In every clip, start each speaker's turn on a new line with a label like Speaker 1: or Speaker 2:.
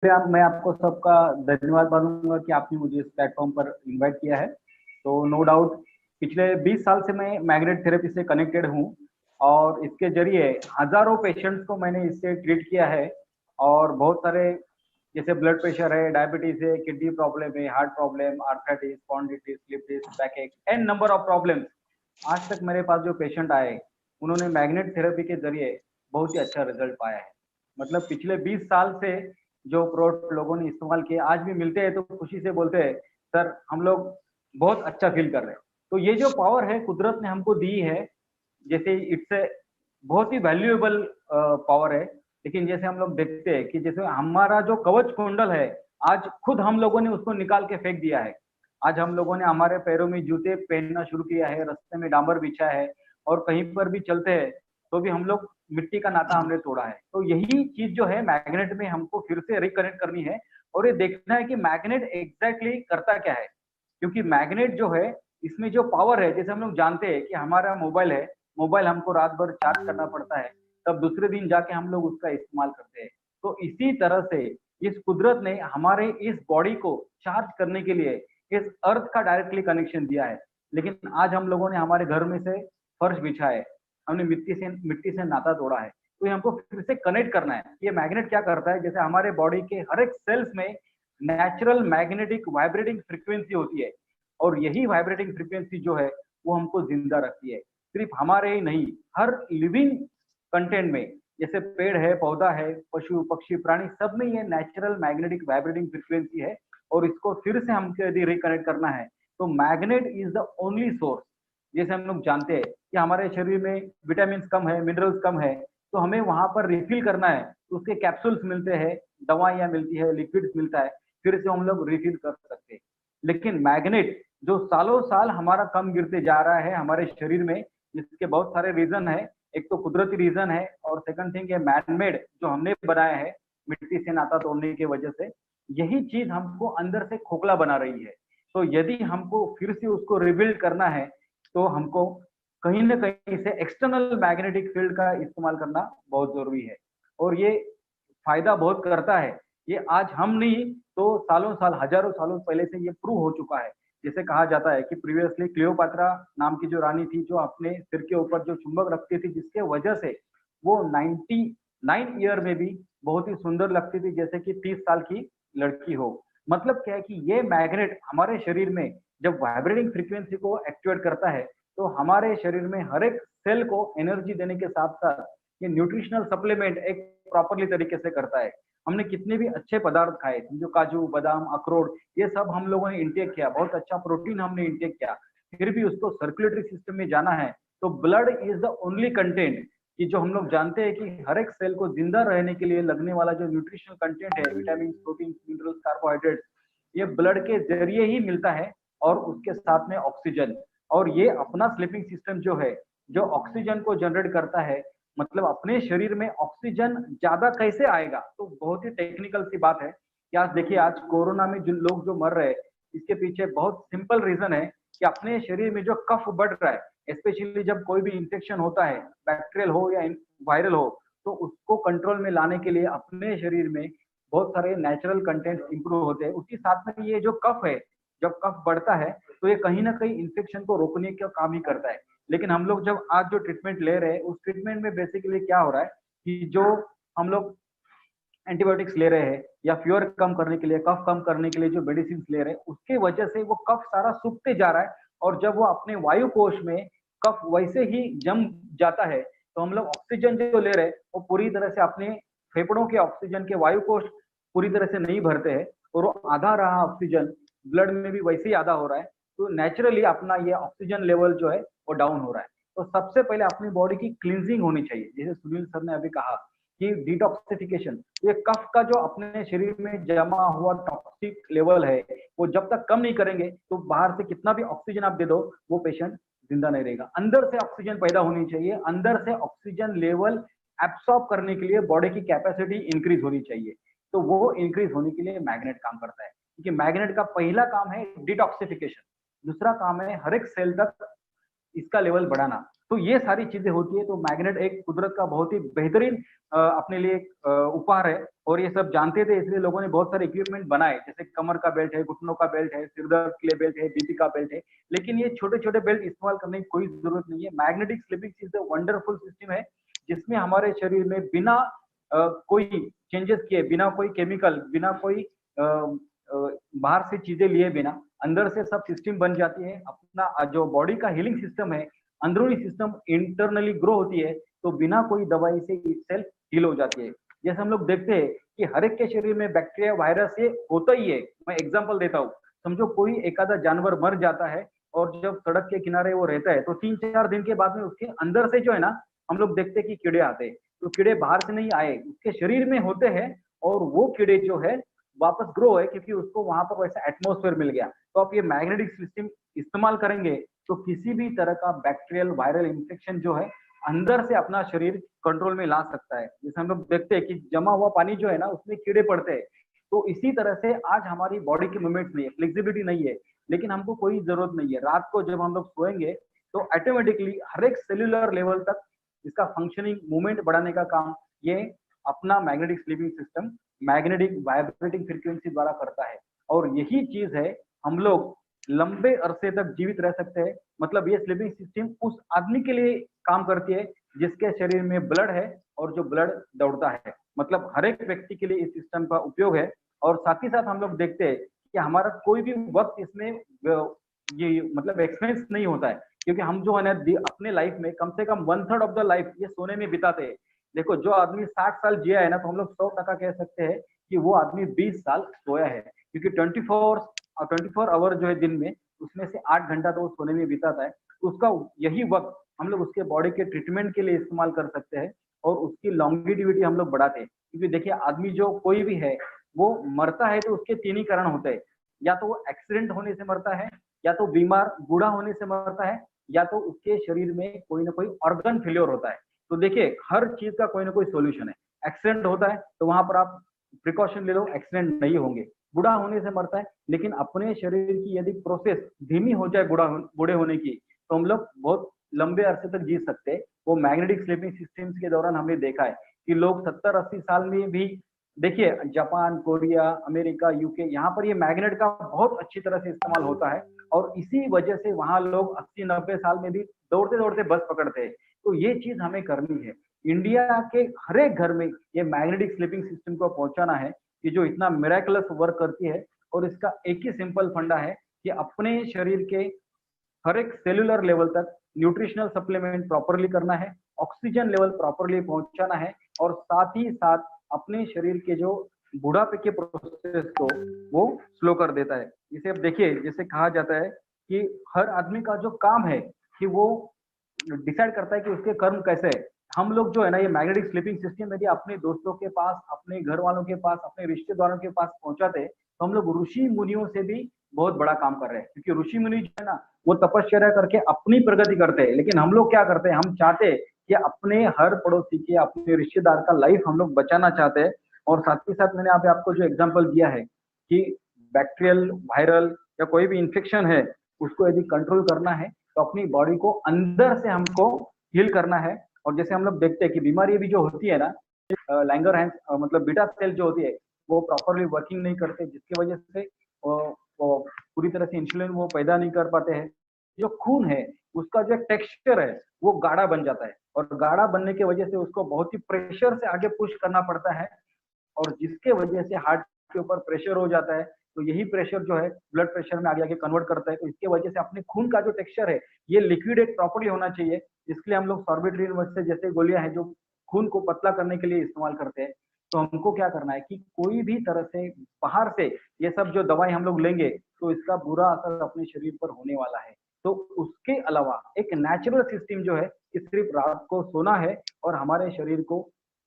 Speaker 1: मैं आपको सबका धन्यवाद मानूंगा कि आपने मुझे इस प्लेटफॉर्म पर इनवाइट किया है। तो नो डाउट पिछले 20 साल से मैं मैग्नेट थेरेपी से कनेक्टेड हूँ और इसके जरिए हजारों पेशेंट्स को मैंने इससे ट्रीट किया है। और बहुत सारे जैसे ब्लड प्रेशर है, डायबिटीज है, किडनी प्रॉब्लम है, heart problem, arthritis, spondylitis, slip disc, back ache and number of problems. आज तक मेरे पास जो पेशेंट आए उन्होंने मैग्नेट थेरेपी के जरिए बहुत ही अच्छा रिजल्ट पाया है। मतलब पिछले 20 साल से जो प्रोडक्ट लोगों ने इस्तेमाल किए आज भी मिलते हैं तो खुशी से बोलते हैं सर हम लोग बहुत अच्छा फील कर रहे हैं। तो ये जो पावर है कुदरत ने हमको दी है, जैसे इट्स ए बहुत ही वैल्यूएबल पावर है। लेकिन जैसे हम लोग देखते हैं कि जैसे हमारा जो कवच कुंडल है आज खुद हम लोगों ने उसको निकाल के फेंक दिया है। आज हम लोगों ने हमारे पैरों में जूते पहनना शुरू किया है, रास्ते में डामर बिछा है और कहीं पर भी चलते हैं तो भी हम लोग मिट्टी का नाता हमने तोड़ा है। तो यही चीज जो है मैग्नेट में हमको फिर से रिकनेक्ट करनी है और ये देखना है कि मैग्नेट एग्जैक्टली करता क्या है। क्योंकि मैग्नेट जो है इसमें जो पावर है, जैसे हम लोग जानते हैं कि हमारा मोबाइल है, मोबाइल हमको रात भर चार्ज करना पड़ता है, तब दूसरे दिन जाके हम लोग उसका इस्तेमाल करते हैं। तो इसी तरह से इस कुदरत ने हमारे इस बॉडी को चार्ज करने के लिए इस अर्थ का डायरेक्टली कनेक्शन दिया है। लेकिन आज हम लोगों ने हमारे घर में से फर्श बिछा है, हमने मिट्टी से नाता तोड़ा है। तो ये हमको फिर से कनेक्ट करना है। ये मैग्नेट क्या करता है, जैसे हमारे बॉडी के हर एक सेल्स में नेचुरल मैग्नेटिक वाइब्रेटिंग फ्रीक्वेंसी होती है और यही वाइब्रेटिंग फ्रीक्वेंसी जो है वो हमको जिंदा रखती है। सिर्फ हमारे ही नहीं, हर लिविंग कंटेंट में, जैसे पेड़ है, पौधा है, पशु पक्षी प्राणी, सब में ये नेचुरल मैग्नेटिक वाइब्रेटिंग फ्रीक्वेंसी है। और इसको फिर से हमको यदि रिकनेक्ट करना है तो magnet is the only source. जैसे हम लोग जानते हैं कि हमारे शरीर में विटामिन कम है, मिनरल्स कम है, तो हमें वहां पर रिफिल करना है तो उसके कैप्सूल्स मिलते हैं, दवाइयां मिलती है, लिक्विड्स मिलता है, फिर से हम लोग रिफिल कर सकते हैं। लेकिन मैग्नेट जो सालों साल हमारा कम गिरते जा रहा है हमारे शरीर में, जिसके बहुत सारे रीजन है। एक तो कुदरती रीजन है और सेकंड थिंग है मैनमेड जो हमने बनाया है मिट्टी से नाता तोड़ने की वजह से। यही चीज हमको अंदर से खोखला बना रही है। तो यदि हमको फिर से उसको रिबिल्ड करना है तो हमको कहीं ना कहीं से एक्सटर्नल मैग्नेटिक फील्ड का इस्तेमाल करना बहुत जरूरी है। और ये फायदा बहुत करता है। ये आज हम नहीं तो सालों साल, हजारों सालों पहले से ये प्रूव हो चुका है। जैसे कहा जाता है कि प्रीवियसली क्लियोपात्रा नाम की जो रानी थी जो अपने सिर के ऊपर जो चुंबक रखती थी, जिसके वजह से वो 99 ईयर में भी बहुत ही सुंदर लगती थी, जैसे कि 30 साल की लड़की हो। मतलब क्या है कि ये मैग्नेट हमारे शरीर में जब वाइब्रेटिंग फ्रीक्वेंसी को एक्टिवेट करता है तो हमारे शरीर में हर एक सेल को एनर्जी देने के साथ साथ ये न्यूट्रिशनल सप्लीमेंट एक प्रॉपरली तरीके से करता है। हमने कितने भी अच्छे पदार्थ खाए, जो काजू बादाम अखरोट, ये सब हम लोगों ने इंटेक किया, बहुत अच्छा प्रोटीन हमने इंटेक किया, फिर भी उसको सर्कुलेटरी सिस्टम में जाना है। तो blood is the only content कि जो हम लोग जानते हैं कि हर एक सेल को जिंदा रहने के लिए लगने वाला जो न्यूट्रिशनल कंटेंट है, विटामिन, प्रोटीन, मिनरल्स, कार्बोहाइड्रेट्स, ये ब्लड के जरिए ही मिलता है। और उसके साथ में ऑक्सीजन। और ये अपना स्लीपिंग सिस्टम जो है, जो ऑक्सीजन को जनरेट करता है, मतलब अपने शरीर में ऑक्सीजन ज्यादा कैसे आएगा, तो बहुत ही टेक्निकल सी बात है कि आज देखिए, आज कोरोना में जो लोग जो मर रहे हैं इसके पीछे बहुत सिंपल रीजन है कि अपने शरीर में जो कफ बढ़ रहा है, स्पेशली जब कोई भी इंफेक्शन होता है, बैक्टीरियल हो या वायरल हो, तो उसको कंट्रोल में लाने के लिए अपने शरीर में बहुत सारे नेचुरल कंटेंट इंप्रूव होते हैं। उसी साथ में ये जो कफ है, जब कफ बढ़ता है तो ये कहीं ना कहीं इन्फेक्शन को रोकने का काम ही करता है। लेकिन हम लोग जब आज जो ट्रीटमेंट ले रहे हैं उस ट्रीटमेंट में बेसिकली क्या हो रहा है कि जो हम लोग एंटीबायोटिक्स ले रहे हैं या फीवर कम करने के लिए, कफ कम करने के लिए जो मेडिसिन ले रहे हैं, उसके वजह से वो कफ सारा सूखते जा रहा है। और जब वो अपने वायु कोश में कफ वैसे ही जम जाता है तो हम लोग ऑक्सीजन जो ले रहे हैं वो पूरी तरह से अपने फेफड़ों के ऑक्सीजन के वायु कोश पूरी तरह से नहीं भरते हैं और वो आधा रहा ऑक्सीजन ब्लड में भी वैसे ही आधा हो रहा है। तो नेचुरली अपना ये ऑक्सीजन लेवल जो है वो डाउन हो रहा है। तो सबसे पहले अपनी बॉडी की क्लींजिंग होनी चाहिए, जैसे सुनील सर ने अभी कहा कि डिटॉक्सिफिकेशन। ये कफ का जो अपने शरीर में जमा हुआ टॉक्सिक लेवल है वो जब तक कम नहीं करेंगे तो बाहर से कितना भी ऑक्सीजन आप दे दो वो पेशेंट जिंदा नहीं रहेगा। अंदर से ऑक्सीजन पैदा होनी चाहिए, अंदर से ऑक्सीजन लेवल एब्सॉर्ब करने के लिए बॉडी की कैपेसिटी इंक्रीज होनी चाहिए। तो वो इंक्रीज होने के लिए मैग्नेट काम करता है, क्योंकि मैग्नेट का पहला काम है डिटॉक्सिफिकेशन, दूसरा काम है हर एक सेल तक इसका लेवल बढ़ाना। तो ये सारी चीजें होती है। तो मैग्नेट एक कुदरत का बहुत ही बेहतरीन अपने लिए उपहार है, और ये सब जानते थे इसलिए लोगों ने बहुत सारे इक्विपमेंट बनाए, जैसे कमर का बेल्ट है, घुटनों का बेल्ट है, सिरदर्द के लिए बेल्ट है, बीपी का बेल्ट है। लेकिन ये छोटे छोटे बेल्ट इस्तेमाल करने की कोई जरूरत नहीं है। Magnetic sleeping is a wonderful system है, जिसमें हमारे शरीर में बिना कोई चेंजेस किए, बिना कोई केमिकल, बिना कोई बाहर से चीजें लिए बिना, अंदर से सब सिस्टम बन जाती है। अपना जो बॉडी का हीलिंग सिस्टम है, अंदरूनी सिस्टम इंटरनली ग्रो होती है, तो बिना कोई दवाई से सेल्फ हील हो जाती है। जैसे हम लोग देखते हैं कि हर एक के शरीर में बैक्टीरिया वायरस ये होता ही है। मैं एग्जांपल देता हूँ, समझो कोई एक आधा जानवर मर जाता है और जब सड़क के किनारे वो रहता है, तो 3-4 दिन के बाद में उसके अंदर से जो है ना, हम लोग देखते हैं कि कीड़े आते हैं। तो कीड़े बाहर से नहीं आए, उसके शरीर में होते हैं, और वो कीड़े जो है वापस ग्रो है, क्योंकि उसको वहां पर वैसा एटमोस्फेयर मिल गया। तो आप ये मैग्नेटिक सिस्टम इस्तेमाल करेंगे तो किसी भी तरह का बैक्टीरियल वायरल इंफेक्शन जो है अंदर से अपना शरीर कंट्रोल में ला सकता है। जैसे हम लोग देखते हैं कि जमा हुआ पानी जो है ना, उसमें कीड़े पड़ते हैं। तो इसी तरह से आज हमारी बॉडी के मूवमेंट्स नहीं है, फ्लेक्सिबिलिटी नहीं है, लेकिन हमको कोई जरूरत नहीं है। रात को जब हम लोग सोएंगे तो ऑटोमेटिकली हर एक सेल्यूलर लेवल तक इसका फंक्शनिंग मूवमेंट बढ़ाने का काम ये अपना magnetic sleeping system magnetic vibrating frequency द्वारा करता है। और यही चीज है, हम लोग लंबे अरसे तक जीवित रह सकते हैं। मतलब ये स्लीपिंग सिस्टम उस आदमी के लिए काम करती है जिसके शरीर में ब्लड है और जो ब्लड दौड़ता है। मतलब हर एक व्यक्ति के लिए इस सिस्टम का उपयोग है। और साथ ही साथ हम लोग देखते हैं कि हमारा कोई भी वक्त इसमें ये मतलब एक्सपेंस नहीं होता है, क्योंकि हम जो है ना अपने लाइफ में कम से कम 1/3 ऑफ द लाइफ ये सोने में बिताते हैं। देखो, जो आदमी 60 साल जिया है ना, तो हम लोग 100% कह सकते हैं कि वो आदमी 20 साल सोया है, क्योंकि 24 आवर जो है दिन में, उसमें से 8 घंटा तो वो सोने में बिताता है। तो उसका यही वक्त हम लोग उसके बॉडी के ट्रीटमेंट के लिए इस्तेमाल कर सकते हैं, और उसकी लॉन्गिविटी हम लोग बढ़ाते हैं। क्योंकि देखिए, आदमी जो कोई भी है वो मरता है तो उसके 3 ही कारण होते हैं। या तो वो एक्सीडेंट होने से मरता है, या तो बीमार बूढ़ा होने से मरता है, या तो उसके शरीर में कोई ना कोई ऑर्गन फेल्योर होता है। तो देखिए, हर चीज का कोई ना कोई सोल्यूशन है। एक्सीडेंट होता है तो वहां पर आप प्रिकॉशन ले लो, एक्सीडेंट नहीं होंगे। बूढ़ा होने से मरता है, लेकिन अपने शरीर की यदि प्रोसेस धीमी हो जाए बूढ़े होने की, तो हम लोग बहुत लंबे अरसे तक जी सकते हैं। वो मैग्नेटिक स्लीपिंग सिस्टम्स के दौरान हमने देखा है कि लोग 70-80 साल में भी, देखिए जापान, कोरिया, अमेरिका, यूके, यहाँ पर ये मैग्नेट का बहुत अच्छी तरह से इस्तेमाल होता है। और इसी वजह से वहां लोग 80-90 साल में भी दौड़ते दौड़ते बस पकड़ते हैं। तो ये चीज हमें करनी है। इंडिया के हर एक घर में ये मैग्नेटिक स्लीपिंग सिस्टम को पहुंचाना है, कि जो इतना मिराकुलस वर्क करती है। और इसका एक ही सिंपल फंडा है कि अपने शरीर के हर एक सेल्यूलर लेवल तक न्यूट्रिशनल सप्लीमेंट प्रॉपरली करना है, ऑक्सीजन लेवल प्रॉपरली पहुंचाना है, और साथ ही साथ अपने शरीर के जो बुढ़ापे के प्रोसेस को वो स्लो कर देता है। इसे अब देखिए, जैसे कहा जाता है कि हर आदमी का जो काम है कि वो डिसाइड करता है कि उसके कर्म कैसे है। हम लोग जो है ना, ये मैग्नेटिक स्लीपिंग सिस्टम यदि अपने दोस्तों के पास, अपने घर वालों के पास, अपने रिश्तेदारों के पास पहुंचाते, तो हम लोग ऋषि मुनियों से भी बहुत बड़ा काम कर रहे हैं। क्योंकि ऋषि मुनि जो है ना, वो तपस्या करके अपनी प्रगति करते हैं, लेकिन हम लोग क्या करते हैं, हम चाहते हैं कि अपने हर पड़ोसी के, अपने रिश्तेदार का लाइफ हम लोग बचाना चाहते हैं। और साथ ही साथ मैंने आपको जो एग्जाम्पल दिया है कि बैक्टीरियल, वायरल या कोई भी इंफेक्शन है, उसको यदि कंट्रोल करना है तो अपनी बॉडी को अंदर से हमको हील करना है। और जैसे हम लोग देखते हैं कि बीमारी भी जो होती है ना, लैंगर हैंड मतलब बीटा सेल जो होती है, वो प्रॉपरली वर्किंग नहीं करते, जिसकी वजह से वो पूरी तरह से इंसुलिन वो पैदा नहीं कर पाते हैं। जो खून है उसका जो टेक्सचर है वो गाढ़ा बन जाता है, और गाढ़ा बनने की वजह से उसको बहुत ही प्रेशर से आगे पुश करना पड़ता है, और जिसके वजह से हार्ट के ऊपर प्रेशर हो जाता है। तो यही प्रेशर जो है ब्लड प्रेशर में आगे आगे कन्वर्ट करता है। तो इसके वजह से अपने खून का जो टेक्सचर है ये लिक्विडेट प्रॉपर्ली होना चाहिए। इसके लिए हम लोग सॉर्बिट्रिन जैसे गोलियां हैं जो खून को पतला करने के लिए इस्तेमाल करते हैं। तो हमको क्या करना है कि कोई भी तरह से बाहर से ये सब जो दवाई हम लोग लेंगे तो इसका बुरा असर अपने शरीर पर होने वाला है। तो उसके अलावा एक नेचुरल सिस्टम जो है कि सिर्फ रात को सोना है और हमारे शरीर को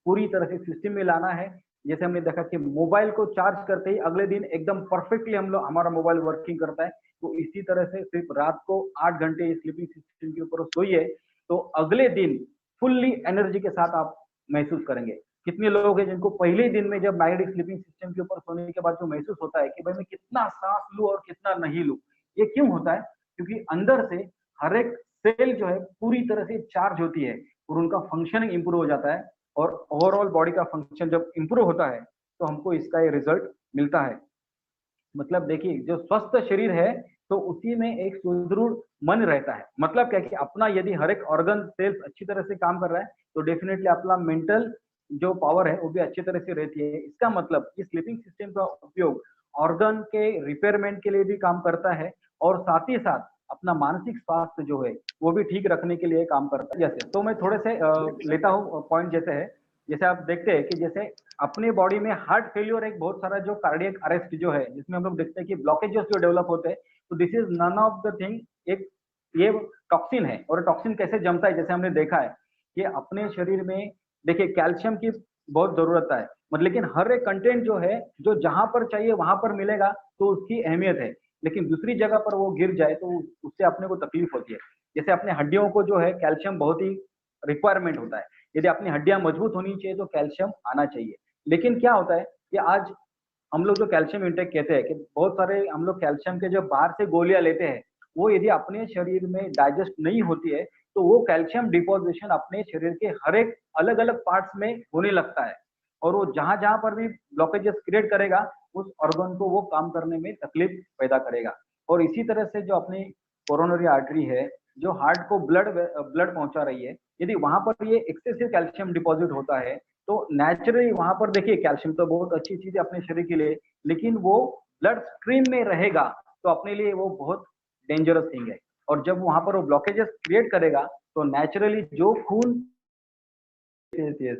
Speaker 1: पूरी तरह से सिस्टम में लाना है। जैसे हमने देखा कि मोबाइल को चार्ज करते ही अगले दिन एकदम परफेक्टली हम लोग हमारा मोबाइल वर्किंग करता है। तो इसी तरह से सिर्फ रात को 8 घंटे स्लीपिंग सिस्टम के ऊपर सोइए, तो अगले दिन फुल्ली एनर्जी के साथ आप महसूस करेंगे। कितने लोग हैं जिनको पहले दिन में जब मैग्नेटिक स्लीपिंग सिस्टम के ऊपर सोने के बाद जो महसूस होता है कि भाई मैं कितना सांस लूं और कितना नहीं लूं। ये क्यों होता है? क्योंकि अंदर से हर एक सेल जो है पूरी तरह से चार्ज होती है और उनका फंक्शनिंग इंप्रूव हो जाता है। और ओवरऑल बॉडी का फंक्शन जब इंप्रूव होता है तो हमको इसका ये रिजल्ट मिलता है। मतलब देखिए, जो स्वस्थ शरीर है तो उसी में एक सुदृढ़ मन रहता है। मतलब क्या कि अपना यदि हर एक ऑर्गन सेल्स अच्छी तरह से काम कर रहा है तो डेफिनेटली अपना मेंटल जो पावर है वो भी अच्छी तरह से रहती है। इसका मतलब इस स्लीपिंग सिस्टम का उपयोग ऑर्गन के रिपेयरमेंट के लिए भी काम करता है और साथ ही साथ अपना मानसिक स्वास्थ्य जो है वो भी ठीक रखने के लिए काम करता है। जैसे तो मैं थोड़े से लेता हूँ पॉइंट। जैसे है, जैसे आप देखते हैं कि जैसे अपने बॉडी में हार्ट फेल्योर एक बहुत सारा जो कार्डियक अरेस्ट जो है जिसमें हम लोग देखते हैं कि ब्लॉकेजेस जो डेवलप होते हैं, तो this is none of the thing, एक ये टॉक्सिन है। और टॉक्सिन कैसे जमता है, जैसे हमने देखा है कि अपने शरीर में देखिए कैल्शियम की बहुत जरूरत है, मतलब लेकिन हर एक कंटेंट जो है जो जहां पर चाहिए वहां पर मिलेगा तो उसकी अहमियत है, लेकिन दूसरी जगह पर वो गिर जाए तो उससे अपने को तकलीफ होती है। जैसे अपने हड्डियों को जो है कैल्शियम बहुत ही रिक्वायरमेंट होता है। यदि अपनी हड्डियां मजबूत होनी चाहिए तो कैल्शियम आना चाहिए। लेकिन क्या होता है कि आज हम लोग जो कैल्शियम इंटेक कहते हैं कि बहुत सारे हम लोग कैल्शियम के जो बाहर से गोलियां लेते हैं वो यदि अपने शरीर में डाइजेस्ट नहीं होती है तो वो कैल्शियम डिपोजिशन अपने शरीर के हर एक अलग अलग पार्ट्स में होने लगता है और वो जहां जहां पर भी ब्लॉकेजेस क्रिएट करेगा उस ऑर्गन को वो काम करने में तकलीफ पैदा करेगा। और इसी तरह से जो अपनी कोरोनरी आर्टरी है जो हार्ट को ब्लड ब्लड पहुंचा रही है, यदि वहां पर ये एक्सेसिव कैल्शियम डिपॉजिट होता है तो नेचुरली वहां पर देखिए कैल्शियम तो बहुत अच्छी चीज है अपने शरीर के लिए, लेकिन वो ब्लड स्ट्रीम में रहेगा तो अपने लिए वो बहुत डेंजरस थिंग है। और जब वहां पर वो ब्लॉकेजेस क्रिएट करेगा तो नेचुरली जो खून, यस यस,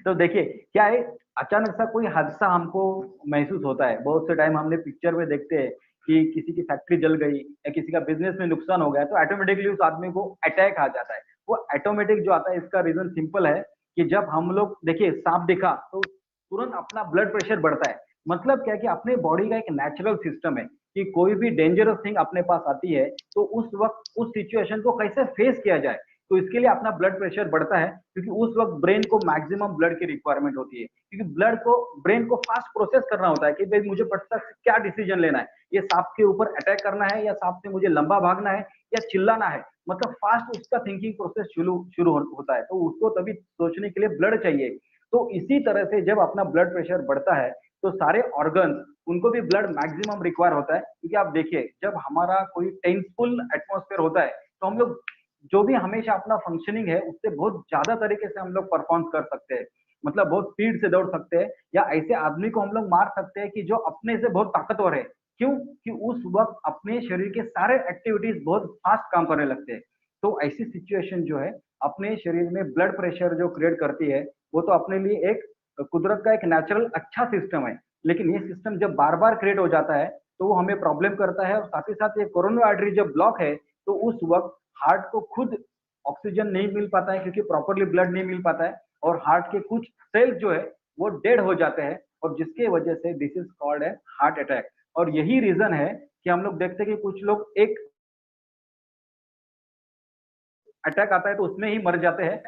Speaker 1: तो देखिए क्या है, अचानक सा कोई हादसा हमको महसूस होता है। बहुत से टाइम हमने पिक्चर में देखते हैं कि किसी की फैक्ट्री जल गई या किसी का बिजनेस में नुकसान हो गया तो ऑटोमेटिकली उस आदमी को अटैक आ जाता है। वो ऑटोमेटिक जो आता है इसका रीजन सिंपल है कि जब हम लोग देखिए सांप दिखा तो तुरंत अपना ब्लड प्रेशर बढ़ता है। मतलब क्या कि अपने बॉडी का एक नेचुरल सिस्टम है कि कोई भी डेंजरस थिंग अपने पास आती है तो उस वक्त उस सिचुएशन को कैसे फेस किया जाए, तो इसके लिए अपना ब्लड प्रेशर बढ़ता है क्योंकि उस वक्त ब्रेन को मैक्सिमम ब्लड की रिक्वायरमेंट होती है। क्योंकि ब्लड को ब्रेन को फास्ट प्रोसेस करना होता है कि भाई मुझे पता क्या डिसीजन लेना है, ये सांप के ऊपर अटैक करना है या सांप से मुझे लंबा भागना है या चिल्लाना है। मतलब फास्ट उसका थिंकिंग प्रोसेस शुरू शुरू होता है तो उसको तभी सोचने के लिए ब्लड चाहिए। तो इसी तरह से जब अपना ब्लड प्रेशर बढ़ता है तो सारे ऑर्गन उनको भी ब्लड मैक्सिमम रिक्वायर होता है। क्योंकि आप देखिए जब हमारा कोई टेंसफुल एटमॉस्फेयर होता है तो हम लोग जो भी हमेशा अपना फंक्शनिंग है उससे बहुत ज्यादा तरीके से हम लोग परफॉर्म कर सकते हैं। मतलब बहुत स्पीड से दौड़ सकते हैं या ऐसे आदमी को हम लोग मार सकते हैं कि जो अपने से बहुत ताकतवर है। क्यों कि उस वक्त अपने शरीर के सारे एक्टिविटीज बहुत फास्ट काम करने लगते हैं। तो ऐसी सिचुएशन जो है अपने शरीर में ब्लड प्रेशर जो क्रिएट करती है वो तो अपने लिए एक कुदरत का एक नेचुरल अच्छा सिस्टम है। लेकिन ये सिस्टम जब बार बार क्रिएट हो जाता है तो वो हमें प्रॉब्लम करता है और साथ ही साथ ये कोरोनरी आर्टरी जब ब्लॉक है तो उस वक्त हार्ट को खुद ऑक्सीजन नहीं मिल पाता है क्योंकि प्रॉपरली ब्लड नहीं मिल पाता है और हार्ट के कुछ सेल्स जो है वो डेड हो जाते हैं और जिसके वजह से दिस इज कॉल्ड है हार्ट अटैक। और यही रीजन है कि हम लोग देखते हैं कि कुछ लोग एक अटैक आता है तो उसमें ही मर जाते हैं।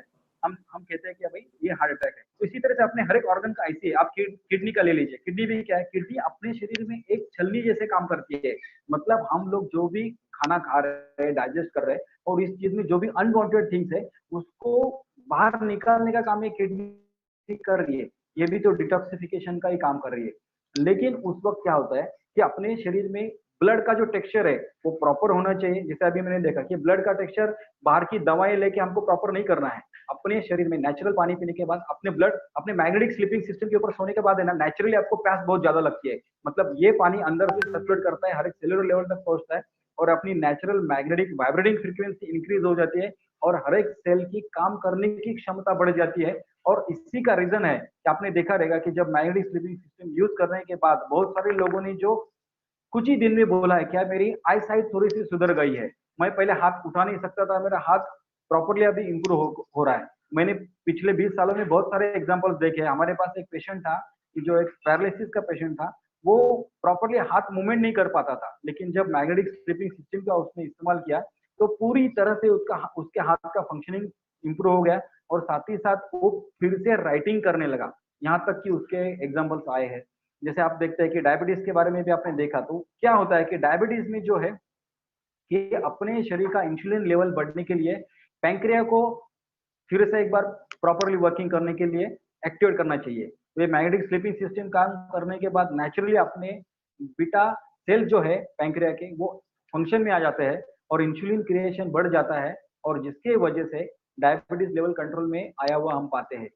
Speaker 1: हम कहते हैं कि भाई ये हार्ट अटैक है। तो इसी तरह से अपने हर एक ऑर्गन का ऐसी है। आप किडनी का ले लीजिए, किडनी भी क्या है, किडनी अपने शरीर में एक छलनी जैसे काम करती है। मतलब हम लोग जो भी खाना खा रहे हैं डाइजेस्ट कर रहे हैं और इस चीज में जो भी अनवांटेड थिंग्स है उसको बाहर निकालने का काम ये किडनी कर रही है। ये भी तो डिटॉक्सिफिकेशन का ही काम कर रही है। लेकिन उस वक्त क्या होता है कि अपने शरीर में ब्लड का जो टेक्सचर है वो प्रॉपर होना चाहिए। जैसे अभी मैंने देखा कि ब्लड का टेक्सचर बाहर की दवाएं लेके हमको प्रॉपर नहीं करना है। अपने शरीर में नेचुरल पानी पीने के बाद अपने ब्लड अपने मैग्नेटिक स्लीपिंग सिस्टम के ऊपर सोने के बाद है ना नेचुरली आपको प्यास बहुत ज्यादा लगती है। मतलब ये पानी अंदर से सर्कुलेट करता है, हर एक सेलुलर लेवल तक पहुंचता है और अपनी natural magnetic vibrating frequency increase हो जाती है और हर एक सेल की काम करने की क्षमता बढ़ जाती है। और इसी का रीजन है कि आपने देखा रहेगा कि जब मैग्नेटिक स्लीपिंग सिस्टम यूज करने के बाद बहुत सारे लोगों ने जो कुछ ही दिन में बोला है क्या मेरी आई साइट थोड़ी सी सुधर गई है, मैं पहले हाथ उठा नहीं सकता था, मेरा हाथ प्रॉपरली अभी इंप्रूव हो रहा है। मैंने पिछले 20 सालों में बहुत सारे एग्जांपल्स देखे हैं। हमारे पास एक पेशेंट था कि जो एक पैरालिसिस का पेशेंट था, वो प्रॉपरली हाथ मूवमेंट नहीं कर पाता था, लेकिन जब मैग्नेटिक स्लीपिंग सिस्टम का उसने इस्तेमाल किया तो पूरी तरह से उसके हाथ का फंक्शनिंग इंप्रूव हो गया और साथ ही साथ वो फिर से राइटिंग करने लगा। यहाँ तक कि उसके एग्जाम्पल्स आए हैं। जैसे आप देखते हैं कि डायबिटीज के बारे में भी आपने देखा तो क्या होता है कि डायबिटीज में जो है कि अपने शरीर का इंसुलिन लेवल बढ़ने के लिए पैंक्रिया को फिर से एक बार प्रॉपरली वर्किंग करने के लिए एक्टिवेट करना चाहिए। तो ये मैग्नेटिक स्लीपिंग सिस्टम काम करने के बाद नेचुरली अपने बीटा सेल जो है पैंक्रिया के वो फंक्शन में आ जाते हैं और इंसुलिन क्रिएशन बढ़ जाता है, और जिसके वजह से डायबिटीज लेवल कंट्रोल में आया हुआ हम पाते हैं।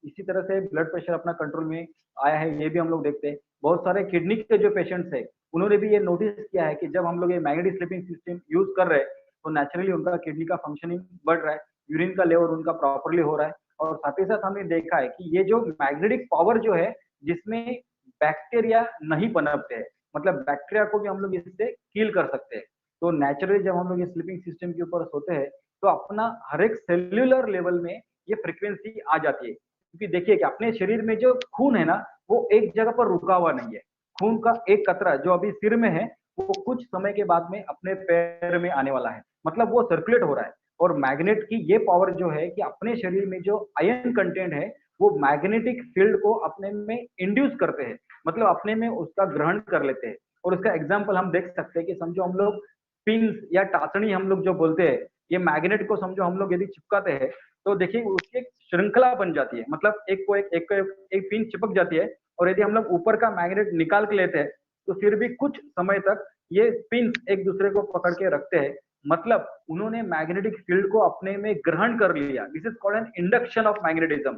Speaker 1: इसी तरह से ब्लड प्रेशर अपना कंट्रोल में आया है, ये भी हम लोग देखते हैं। बहुत सारे किडनी के जो पेशेंट्स है उन्होंने भी ये नोटिस किया है कि जब हम लोग ये मैग्नेटिक स्लीपिंग सिस्टम यूज कर रहे हैं तो नेचुरली उनका किडनी का फंक्शनिंग बढ़ रहा है, यूरिन का लेवल उनका प्रॉपरली हो रहा है। और साथ ही साथ हमने देखा है कि ये जो मैग्नेटिक पावर जो है जिसमें बैक्टीरिया नहीं पनपते हैं, मतलब बैक्टीरिया को भी हम लोग इससे किल कर सकते हैं। तो नेचुरली जब हम लोग ये स्लीपिंग सिस्टम के ऊपर सोते हैं तो अपना हर एक सेल्यूलर लेवल में ये फ्रीक्वेंसी आ जाती है। क्योंकि देखिए कि अपने शरीर में जो खून है ना वो एक जगह पर रुका हुआ नहीं है। खून का एक कतरा जो अभी सिर में है वो कुछ समय के बाद में अपने पैर में आने वाला है, मतलब वो सर्कुलेट हो रहा है। और मैग्नेट की ये पावर जो है कि अपने शरीर में जो आयन कंटेंट है वो मैग्नेटिक फील्ड को अपने में इंड्यूस करते हैं, मतलब अपने में उसका ग्रहण कर लेते हैं। और उसका एग्जाम्पल हम देख सकते हैं कि समझो हम लोग पिंस या टासनी हम लोग जो बोलते हैं, ये मैग्नेट को समझो हम लोग यदि चिपकाते हैं तो देखिए उसकी एक श्रृंखला बन जाती है, मतलब एक पिन चिपक जाती है। और यदि हम लोग ऊपर का मैग्नेट निकाल के लेते हैं तो फिर भी कुछ समय तक ये पिन एक दूसरे को पकड़ के रखते हैं, मतलब उन्होंने मैग्नेटिक फील्ड को अपने में ग्रहण कर लिया। This is called an induction of magnetism.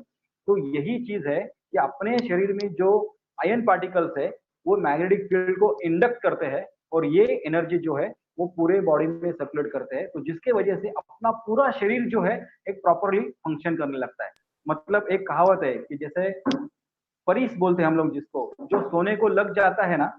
Speaker 1: तो यही चीज है कि अपने शरीर में जो आयन पार्टिकल्स है वो मैग्नेटिक फील्ड को इंडक्ट करते हैं और ये एनर्जी जो है वो पूरे बॉडी में सर्कुलेट करते हैं, तो जिसके वजह से अपना पूरा शरीर जो है एक प्रॉपरली फंक्शन करने लगता है। मतलब एक कहावत है कि जैसे परिस बोलते हैं हम लोग जिसको, जो सोने को लग जाता है ना,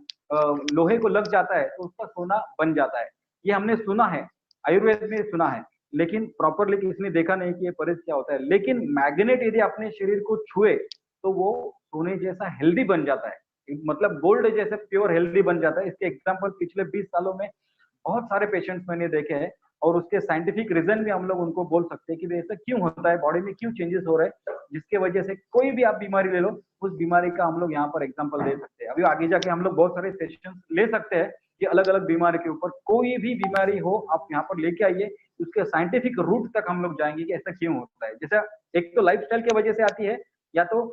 Speaker 1: लोहे को लग जाता है तो उसका सोना बन जाता है। ये हमने सुना है, आयुर्वेद में सुना है, लेकिन प्रॉपरली किसी ने देखा नहीं कि ये परिस क्या होता है। लेकिन मैग्नेट यदि अपने शरीर को छुए तो वो सोने जैसा हेल्दी बन जाता है, मतलब गोल्ड जैसे प्योर हेल्दी बन जाता है। इसके एग्जाम्पल पिछले 20 सालों में बहुत सारे पेशेंट्स मैंने देखे हैं, और उसके साइंटिफिक रीजन भी हम लोग उनको बोल सकते हैं कि भाई ऐसा क्यों होता है, बॉडी में क्यों चेंजेस हो रहे हैं, जिसके वजह से कोई भी आप बीमारी ले लो उस बीमारी का हम लोग यहाँ पर एग्जांपल दे सकते हैं। अभी आगे जाके हम लोग बहुत सारे सेशंस ले सकते हैं कि अलग अलग बीमारी के ऊपर कोई भी बीमारी हो आप यहाँ पर लेके आइए, उसके साइंटिफिक रूट तक हम लोग जाएंगे कि ऐसा क्यों होता है। जैसा एक तो लाइफस्टाइल की वजह से आती है या तो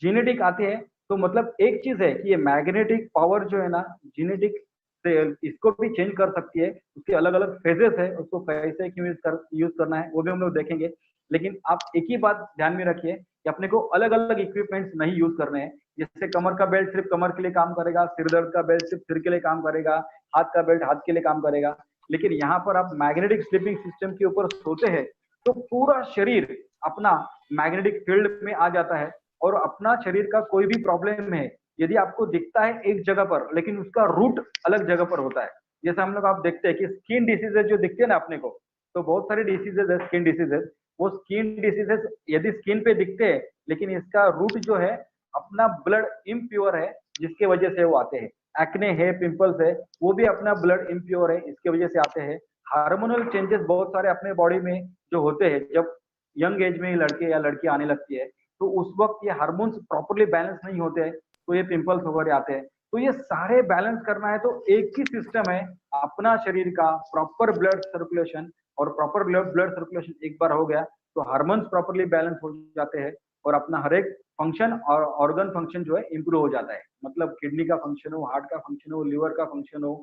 Speaker 1: जेनेटिक आती है। तो मतलब एक चीज है कि ये मैग्नेटिक पावर जो है ना जेनेटिक से इसको भी चेंज कर सकती है, उसके अलग अलग फेजेस है, उसको कैसे क्यों यूज करना है वो भी हम लोग देखेंगे। लेकिन आप एक ही बात ध्यान में रखिए कि अपने को अलग अलग इक्विपमेंट्स नहीं यूज करने हैं। जैसे कमर का बेल्ट सिर्फ कमर के लिए काम करेगा, सिर दर्द का बेल्ट सिर्फ सिर के लिए काम करेगा, हाथ का बेल्ट हाथ के लिए काम करेगा। लेकिन यहाँ पर आप मैग्नेटिक स्लीपिंग सिस्टम के ऊपर सोते हैं तो पूरा शरीर अपना मैग्नेटिक फील्ड में आ जाता है, और अपना शरीर का कोई भी प्रॉब्लम है यदि आपको दिखता है एक जगह पर लेकिन उसका रूट अलग जगह पर होता है। जैसे हम लोग आप देखते हैं कि स्किन डिसीजेज जो दिखते हैं ना अपने को, तो बहुत सारे डिसीजेज है स्किन डिसीजेज। वो स्किन डिसीजेज यदि स्किन पे दिखते हैं लेकिन इसका रूट जो है अपना ब्लड इम्प्योर है जिसके वजह से वो आते हैं। एक्ने है, पिंपल्स है, वो भी अपना ब्लड इम्प्योर है इसके वजह से आते हैं। हार्मोनल चेंजेस बहुत सारे अपने बॉडी में जो होते हैं जब यंग एज में लड़के या लड़की आने लगती है तो उस वक्त ये हार्मोन्स प्रॉपरली बैलेंस नहीं होते हैं तो ये पिंपल्स वगैरह आते हैं। तो ये सारे बैलेंस करना है तो एक ही सिस्टम है अपना शरीर का प्रॉपर ब्लड सर्कुलेशन, और प्रॉपर ब्लड सर्कुलेशन एक बार हो गया तो हार्मोन्स प्रॉपरली बैलेंस हो जाते हैं और अपना हर एक फंक्शन और ऑर्गन फंक्शन जो है इंप्रूव हो जाता है। मतलब किडनी का फंक्शन हो, हार्ट का फंक्शन हो, लिवर का फंक्शन हो,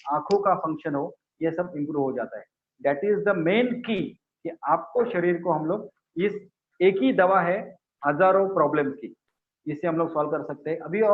Speaker 1: आंखों का फंक्शन हो, ये सब इंप्रूव हो जाता है। दैट इज द मेन की कि आपको शरीर को हम लोग इस एक ही दवा है हजारों प्रॉब्लम की, इससे हम लोग सॉल्व कर सकते हैं। अभी और